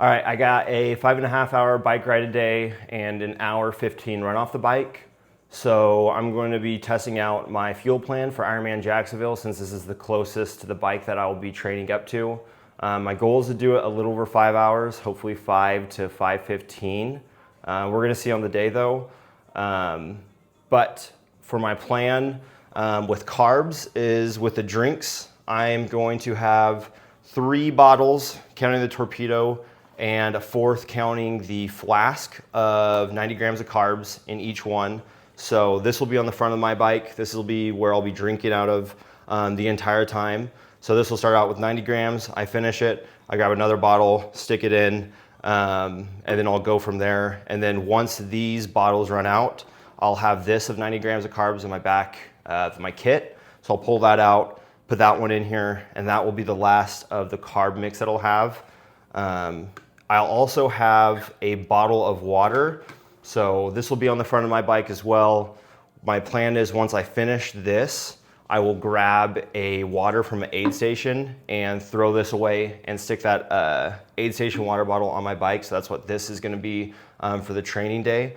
All right, I got a 5.5 hour bike ride a day and an hour 15 run off the bike. So I'm going to be testing out my fuel plan for Ironman Jacksonville since this is the closest to the bike that I will be training up to. My goal is to do it a little over 5 hours, hopefully 5 to 5:15. We're gonna see on the day though. But for my plan with carbs is with the drinks, I am going to have 3 bottles, counting the Torpedo, and a 4th counting the flask of 90 grams of carbs in each one. So this will be on the front of my bike. This will be where I'll be drinking out of the entire time. So this will start out with 90 grams. I finish it, I grab another bottle, stick it in, and then I'll go from there. And then once these bottles run out, I'll have this of 90 grams of carbs in my back of my kit. So I'll pull that out, put that one in here, and that will be the last of the carb mix that I'll have. I'll also have a bottle of water. So this will be on the front of my bike as well. My plan is once I finish this, I will grab a water from an aid station and throw this away and stick that aid station water bottle on my bike. So that's what this is gonna be for the training day.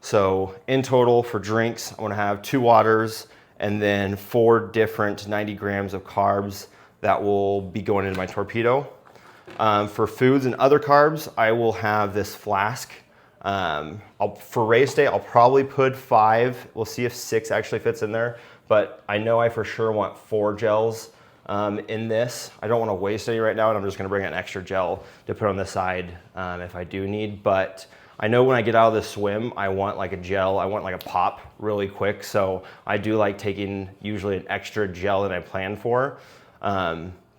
So in total for drinks, I wanna have 2 waters and then 4 different 90 grams of carbs that will be going into my Torpedo. For foods and other carbs, I will have this flask. For race day, I'll probably put 5. We'll see if 6 actually fits in there, but I know I for sure want 4 gels in this. I don't want to waste any right now, and I'm just going to bring an extra gel to put on the side if I do need. But I know when I get out of the swim, I want like a gel. I want like a pop really quick. So I do like taking usually an extra gel than I planned for.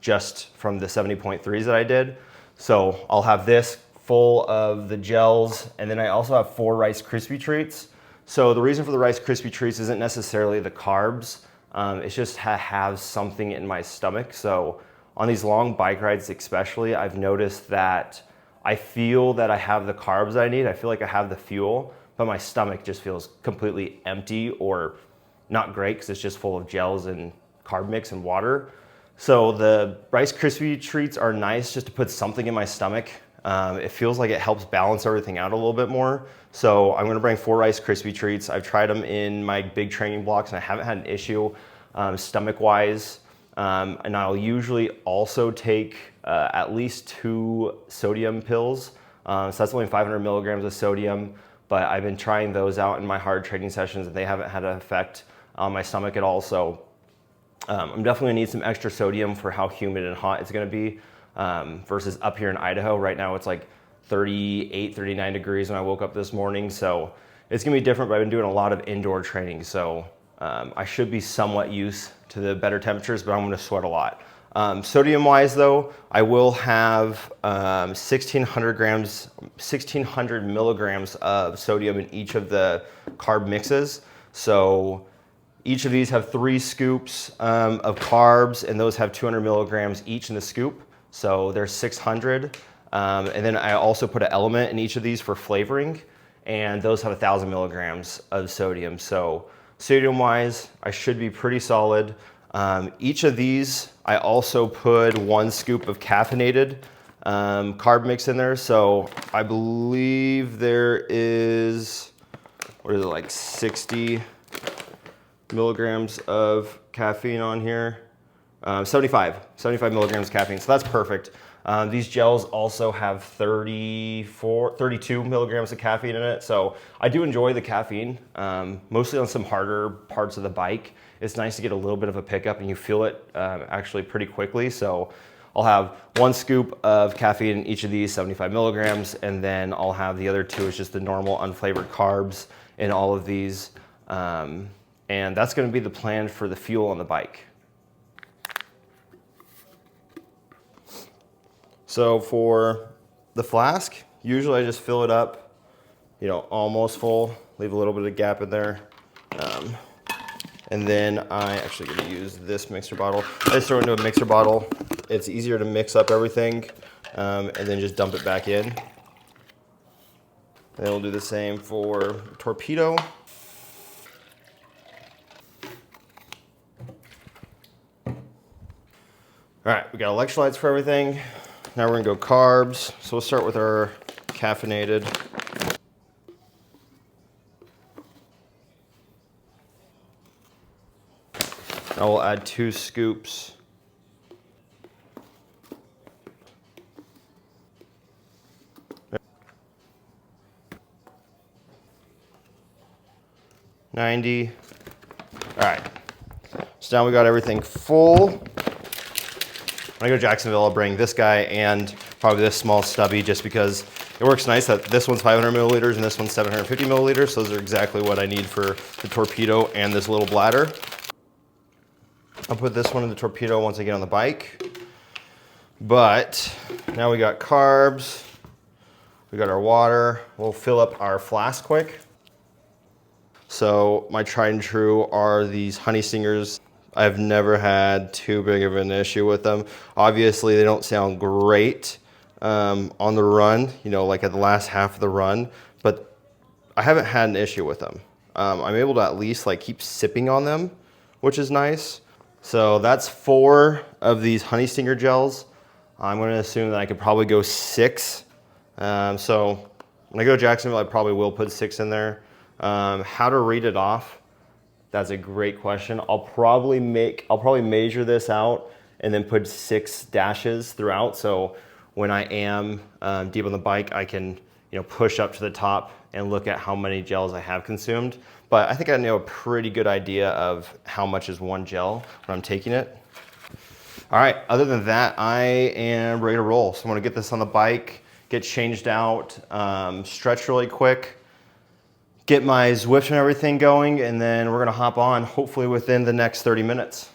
Just from the 70.3s that I did. So I'll have this full of the gels, and then I also have 4 Rice Krispie treats. So the reason for the Rice Krispie treats isn't necessarily the carbs, it's just to have something in my stomach. So on these long bike rides especially, I've noticed that I feel that I have the carbs I need, I feel like I have the fuel, but my stomach just feels completely empty or not great because it's just full of gels and carb mix and water. So the Rice Krispie treats are nice just to put something in my stomach. It feels like it helps balance everything out a little bit more. So I'm gonna bring 4 Rice Krispie treats. I've tried them in my big training blocks and I haven't had an issue stomach-wise. And I'll usually also take at least 2 sodium pills. So that's only 500 milligrams of sodium, but I've been trying those out in my hard training sessions and they haven't had an effect on my stomach at all. So I'm definitely gonna need some extra sodium for how humid and hot it's gonna be versus up here in Idaho. Right now it's like 38, 39 degrees when I woke up this morning. So it's gonna be different, but I've been doing a lot of indoor training. So I should be somewhat used to the better temperatures, but I'm gonna sweat a lot. Sodium wise though, I will have 1,600 milligrams of sodium in each of the carb mixes. So each of these have 3 scoops of carbs, and those have 200 milligrams each in the scoop. So there's 600. And then I also put an element in each of these for flavoring, and those have 1,000 milligrams of sodium. So sodium wise, I should be pretty solid. Each of these, I also put 1 scoop of caffeinated carb mix in there. So I believe there is, what is it, like 60 milligrams of caffeine on here. 75 milligrams of caffeine, so that's perfect. These gels also have 32 milligrams of caffeine in it, so I do enjoy the caffeine, mostly on some harder parts of the bike. It's nice to get a little bit of a pickup and you feel it actually pretty quickly. So I'll have 1 scoop of caffeine in each of these, 75 milligrams, and then I'll have the other 2 is just the normal unflavored carbs in all of these. And that's gonna be the plan for the fuel on the bike. So for the flask, usually I just fill it up, you know, almost full, leave a little bit of gap in there. And then I actually gonna use this mixer bottle. I just throw it into a mixer bottle. It's easier to mix up everything and then just dump it back in. And we'll do the same for Torpedo. All right, we got electrolytes for everything. now we're gonna go carbs. So we'll start with our caffeinated. Now we'll add 2 scoops. $90. All right. So now we got everything full. When I go to Jacksonville, I'll bring this guy and probably this small stubby just because it works nice that this one's 500 milliliters and this one's 750 milliliters. So those are exactly what I need for the Torpedo and this little bladder. I'll put this one in the Torpedo once I get on the bike. But now we got carbs. We got our water. We'll fill up our flask quick. So my tried and true are these honey stingers. I've never had too big of an issue with them. Obviously, they don't sound great on the run, you know, like at the last half of the run, but I haven't had an issue with them. I'm able to at least like keep sipping on them, which is nice. So that's 4 of these honey stinger gels. I'm gonna assume that I could probably go 6. So when I go to Jacksonville, I probably will put 6 in there. How to read it off? That's a great question. I'll probably measure this out and then put 6 dashes throughout. So when I am deep on the bike, I can, you know, push up to the top and look at how many gels I have consumed. But I think I know a pretty good idea of how much is 1 gel when I'm taking it. All right, other than that, I am ready to roll. So I'm gonna get this on the bike, get changed out, stretch really quick, get my Zwift and everything going, and then we're gonna hop on hopefully within the next 30 minutes.